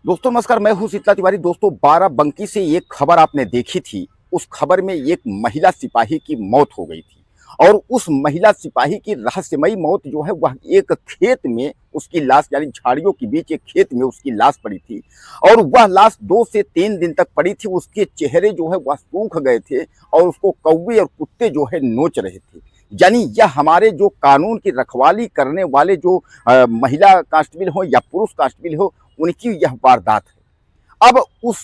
दोस्तों नमस्कार, मैं हूं शीतला तिवारी। दोस्तों बाराबंकी से एक खबर आपने देखी थी। उस खबर में एक महिला सिपाही की मौत हो गई थी और उस महिला सिपाही की रहस्यमयी मौत जो है वह एक खेत में उसकी लाश यानी झाड़ियों के बीच एक खेत में उसकी लाश पड़ी थी और वह लाश 2 से 3 दिन तक पड़ी थी। उसके चेहरे जो है वह सूख गए थे और उसको कौवे और कुत्ते जो है नोच रहे थे। यानी यह हमारे जो कानून की रखवाली करने वाले जो महिला कांस्टेबल हो या पुरुष कांस्टेबल हो, उनकी यह वारदात है। अब उस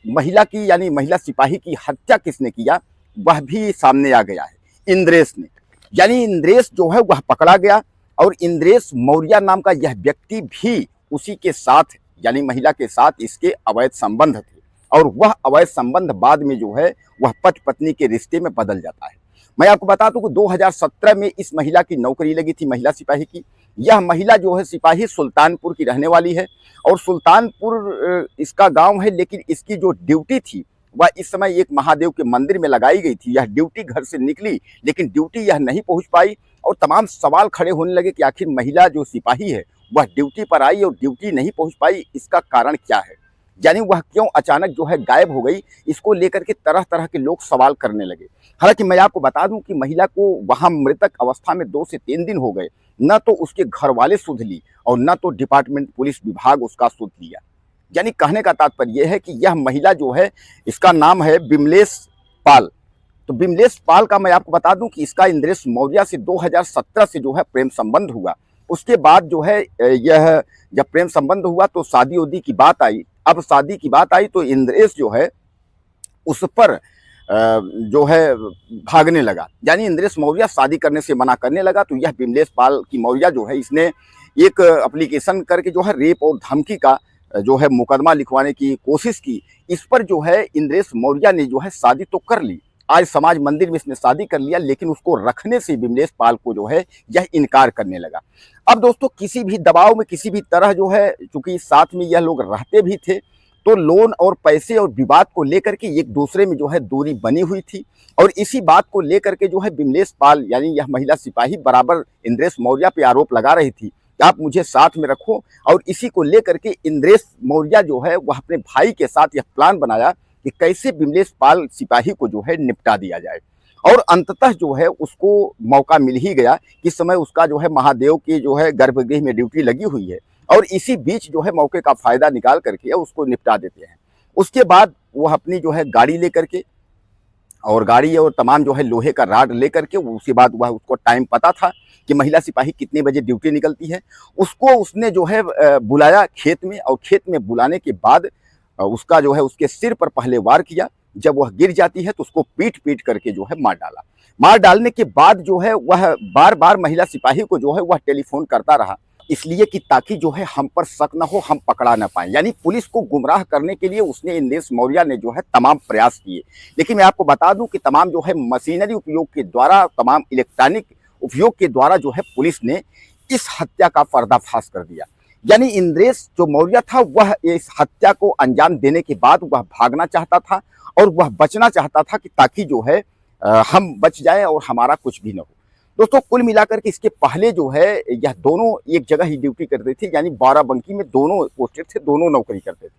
महिला की यानी महिला सिपाही की हत्या किसने किया वह भी सामने आ गया है। इंद्रेश ने, यानी इंद्रेश जो है वह पकड़ा गया और इंद्रेश मौर्य नाम का यह व्यक्ति भी उसी के साथ यानी महिला के साथ इसके अवैध संबंध थे और वह अवैध संबंध बाद में जो है वह पति पत्नी के रिश्ते में बदल जाता है। मैं आपको बता दूं कि 2017 में इस महिला की नौकरी लगी थी, महिला सिपाही की। यह महिला जो है सिपाही सुल्तानपुर की रहने वाली है और सुल्तानपुर इसका गांव है, लेकिन इसकी जो ड्यूटी थी वह इस समय एक महादेव के मंदिर में लगाई गई थी। यह ड्यूटी घर से निकली लेकिन ड्यूटी यह नहीं पहुंच पाई और तमाम सवाल खड़े होने लगे कि आखिर महिला जो सिपाही है वह ड्यूटी पर आई और ड्यूटी नहीं पहुंच पाई, इसका कारण क्या है, यानी वह क्यों अचानक जो है गायब हो गई। इसको लेकर के तरह तरह के लोग सवाल करने लगे। हालांकि मैं आपको बता दूं कि महिला को वहां मृतक अवस्था में 2 से 3 दिन हो गए, न तो उसके घर वाले सुध ली और न तो डिपार्टमेंट पुलिस विभाग उसका सुध लिया। यानी कहने का तात्पर्य यह है कि यह महिला जो है, इसका नाम है बिमलेश पाल। तो बिमलेश पाल का मैं आपको बता दूं कि इसका इंद्रेश मौर्य से 2017 से जो है प्रेम संबंध हुआ। उसके बाद जो है यह जब प्रेम संबंध हुआ तो शादी उदी की बात आई। अब शादी की बात आई तो इंद्रेश जो है उस पर जो है भागने लगा, यानी इंद्रेश मौर्य शादी करने से मना करने लगा। तो यह बिमलेश पाल की मौर्य जो है इसने एक एप्लीकेशन करके जो है रेप और धमकी का जो है मुकदमा लिखवाने की कोशिश की। इस पर जो है इंद्रेश मौर्य ने जो है शादी तो कर ली, आज समाज मंदिर में इसने शादी कर लिया, लेकिन उसको रखने से बिमलेश पाल को जो है यह इनकार करने लगा। अब दोस्तों किसी भी दबाव में किसी भी तरह जो है, चूंकि साथ में यह लोग रहते भी थे, तो लोन और पैसे और विवाद को लेकर के एक दूसरे में जो है दूरी बनी हुई थी और इसी बात को लेकर के जो है बिमलेश पाल यानी यह महिला सिपाही बराबर इंद्रेश मौर्य पे आरोप लगा रही थी कि आप मुझे साथ में रखो। और इसी को लेकर के इंद्रेश मौर्य जो है वह अपने भाई के साथ यह प्लान बनाया कि कैसे बिमलेश पाल सिपाही को जो है निपटा दिया जाए। और अंततः जो है उसको मौका मिल ही गया कि समय उसका जो है महादेव की जो है गर्भगृह में ड्यूटी लगी हुई है और इसी बीच जो है मौके का फायदा निकाल करके उसको निपटा देते हैं। उसके बाद वह अपनी जो है गाड़ी लेकर के और गाड़ी और तमाम जो है लोहे का राड लेकर के, उसके बाद वह उसको टाइम पता था कि महिला सिपाही कितने बजे ड्यूटी निकलती है। उसको उसने जो है बुलाया खेत में और खेत में बुलाने के बाद उसका जो है उसके सिर पर पहले वार किया। जब वह गिर जाती है तो उसको पीट पीट करके जो है मार डाला। मार डालने के बाद जो है वह बार बार महिला सिपाही को जो है वह टेलीफोन करता रहा, इसलिए कि ताकि जो है हम पर शक न हो, हम पकड़ा न पाए। यानी पुलिस को गुमराह करने के लिए उसने इंद्रेश मौर्य ने जो है तमाम प्रयास किए। लेकिन मैं आपको बता दूं कि तमाम जो है मशीनरी उपयोग के द्वारा, तमाम इलेक्ट्रॉनिक उपयोग के द्वारा जो है पुलिस ने इस हत्या का पर्दाफाश कर दिया। यानी इंद्रेश जो मौर्य था वह इस हत्या को अंजाम देने के बाद वह भागना चाहता था और वह बचना चाहता था कि ताकि जो है हम बच जाए और हमारा कुछ भी न हो। दोस्तों कुल मिलाकर के इसके पहले जो है यह दोनों एक जगह ही ड्यूटी करते थे, यानी बाराबंकी में दोनों पोस्टेड थे, दोनों नौकरी करते थे।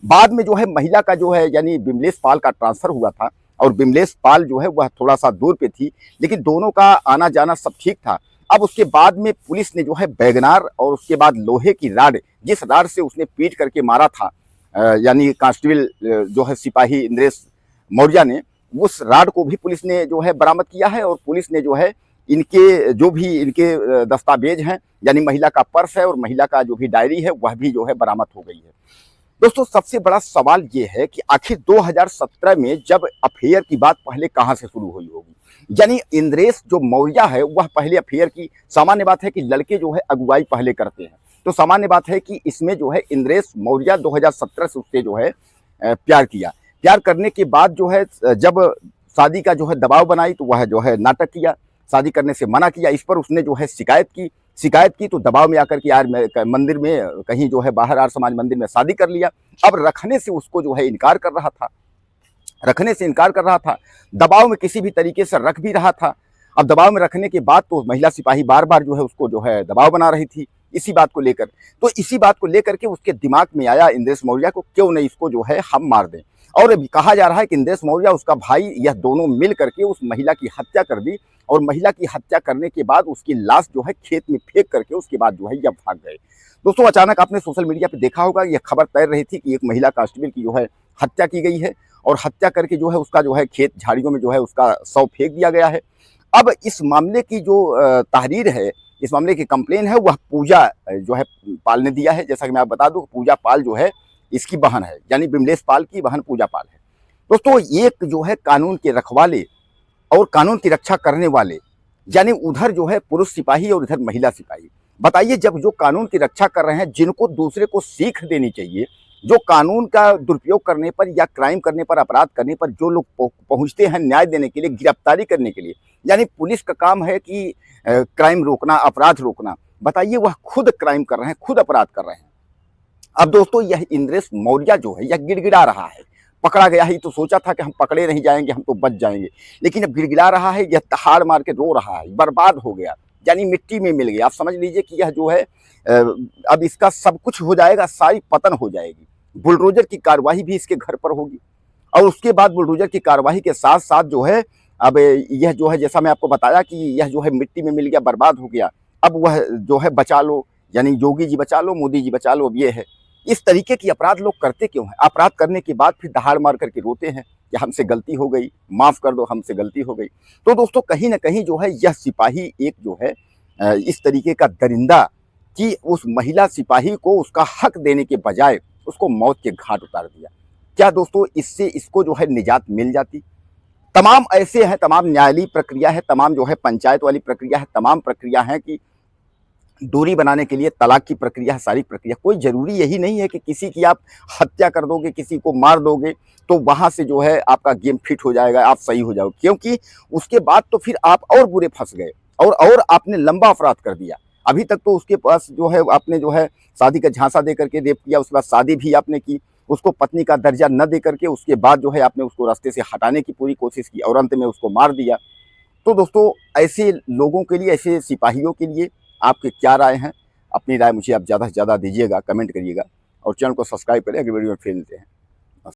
बाद में जो है महिला का जो है यानी बिमलेश पाल का ट्रांसफर हुआ था और बिमलेश पाल जो है वह थोड़ा सा दूर पे थी, लेकिन दोनों का आना जाना सब ठीक था। अब उसके बाद में पुलिस ने जो है बैगनार और उसके बाद लोहे की राड, जिस राड से उसने पीट करके मारा था यानी कांस्टेबल जो है सिपाही इंद्रेश मौर्य ने, उस राड को भी पुलिस ने जो है बरामद किया है और पुलिस ने जो है इनके जो भी इनके दस्तावेज हैं, यानी महिला का पर्स है और महिला का जो भी डायरी है वह भी जो है बरामद हो गई है। दोस्तों सबसे बड़ा सवाल ये है कि आखिर 2017 में जब अफेयर की बात पहले कहां से शुरू हुई होगी। यानी इंद्रेश जो मौर्य है वह पहले अफेयर की, सामान्य बात है कि लड़के जो है अगुवाई पहले करते हैं, तो सामान्य बात है कि इसमें जो है इंद्रेश मौर्य 2017 से उससे जो है प्यार किया। प्यार करने के बाद जो है जब शादी का जो है दबाव बनाई तो वह जो है नाटक किया, शादी करने से मना किया। इस पर उसने जो है शिकायत की तो दबाव में आकर के यार मंदिर में कहीं जो है बाहर आर समाज मंदिर में शादी कर लिया। अब रखने से उसको जो है इनकार कर रहा था, दबाव में किसी भी तरीके से रख भी रहा था। अब दबाव में रखने के बाद तो महिला सिपाही बार बार जो है उसको जो है दबाव बना रही थी। इसी बात को लेकर। तो इसी बात को लेकर के उसके दिमाग में आया इंद्रेश मौर्य को, क्यों नहीं इसको जो है हम मार दें। और अभी कहा जा रहा है कि इंद्रेश मौर्य उसका भाई, यह दोनों मिल करके उस महिला की हत्या कर दी, और महिला की हत्या करने के बाद उसकी लाश जो है खेत में फेंक करके उसके बाद जो है यह भाग गए। दोस्तों अचानक आपने सोशल मीडिया पे देखा होगा, यह खबर तैर रही थी कि एक महिला कांस्टेबल की जो है हत्या की गई है, और हत्या करके जो है उसका जो है खेत झाड़ियों में जो है उसका शव फेंक दिया गया है। अब इस मामले की जो तहरीर है, इस मामले की कंप्लेन है, वह पूजा जो है पाल ने दिया है। जैसा कि मैं आप बता दूं, पूजा पाल जो है इसकी बहन है, यानी विमलेश पाल की बहन पूजा पाल है। दोस्तों एक जो है कानून के रखवाले और कानून की रक्षा करने वाले, यानी उधर जो है पुरुष सिपाही और इधर महिला सिपाही। बताइए, जब जो कानून की रक्षा कर रहे हैं, जिनको दूसरे को सीख देनी चाहिए, जो कानून का दुरुपयोग करने पर या क्राइम करने पर, अपराध करने पर जो लोग पहुंचते हैं न्याय देने के लिए, गिरफ्तारी करने के लिए, यानी पुलिस का काम है कि क्राइम रोकना, अपराध रोकना। बताइए वह खुद क्राइम कर रहे हैं, खुद अपराध कर रहे हैं। अब दोस्तों यह इंद्रेश मौर्य जो है यह गिड़गिड़ा रहा है। पकड़ा गया ही तो सोचा था कि हम पकड़े नहीं जाएंगे, हम तो बच जाएंगे, लेकिन अब गिड़गिड़ा रहा है, यह दहाड़ मार के रो रहा है, बर्बाद हो गया, यानी मिट्टी में मिल गया। आप समझ लीजिए कि यह जो है अब इसका सब कुछ हो जाएगा, सारी पतन हो जाएगी। बुलडोजर की कार्रवाई भी इसके घर पर होगी, और उसके बाद बुलडोजर की कार्रवाई के साथ साथ जो है अब यह जो है, जैसा मैं आपको बताया कि यह जो है मिट्टी में मिल गया, बर्बाद हो गया। अब वह जो है बचा लो, यानी योगी जी बचा लो, मोदी जी बचा लो, अब ये है। इस तरीके की अपराध लोग करते क्यों हैं? अपराध करने के बाद फिर दहाड़ मार करके रोते हैं कि हमसे गलती हो गई, माफ कर दो, हमसे गलती हो गई। तो दोस्तों कहीं ना कहीं जो है यह सिपाही एक जो है इस तरीके का दरिंदा कि उस महिला सिपाही को उसका हक देने के बजाय उसको मौत के घाट उतार दिया। क्या दोस्तों इससे इसको जो है निजात मिल जाती? तमाम ऐसे हैं, तमाम न्यायालयी प्रक्रिया है, तमाम जो है पंचायत वाली प्रक्रिया है, तमाम प्रक्रिया है कि दूरी बनाने के लिए, तलाक की प्रक्रिया है, सारी प्रक्रिया। कोई जरूरी यही नहीं है कि किसी की आप हत्या कर दोगे, किसी को मार दोगे तो वहां से जो है आपका गेम फिट हो जाएगा, आप सही हो जाओगे, क्योंकि उसके बाद तो फिर आप और बुरे फंस गए, और आपने लंबा अपराध कर दिया। अभी तक तो उसके पास जो है आपने जो है शादी का झांसा दे करके रेप किया, उसके बाद शादी भी आपने की, उसको पत्नी का दर्जा न दे करके उसके बाद जो है आपने उसको रास्ते से हटाने की पूरी कोशिश की, और अंत में उसको मार दिया। तो दोस्तों ऐसे लोगों के लिए, ऐसे सिपाहियों के लिए आपके क्या राय हैं? अपनी राय मुझे आप ज़्यादा से ज़्यादा दीजिएगा, कमेंट करिएगा, और चैनल को सब्सक्राइब करें। अगली वीडियो में फिर मिलते हैं।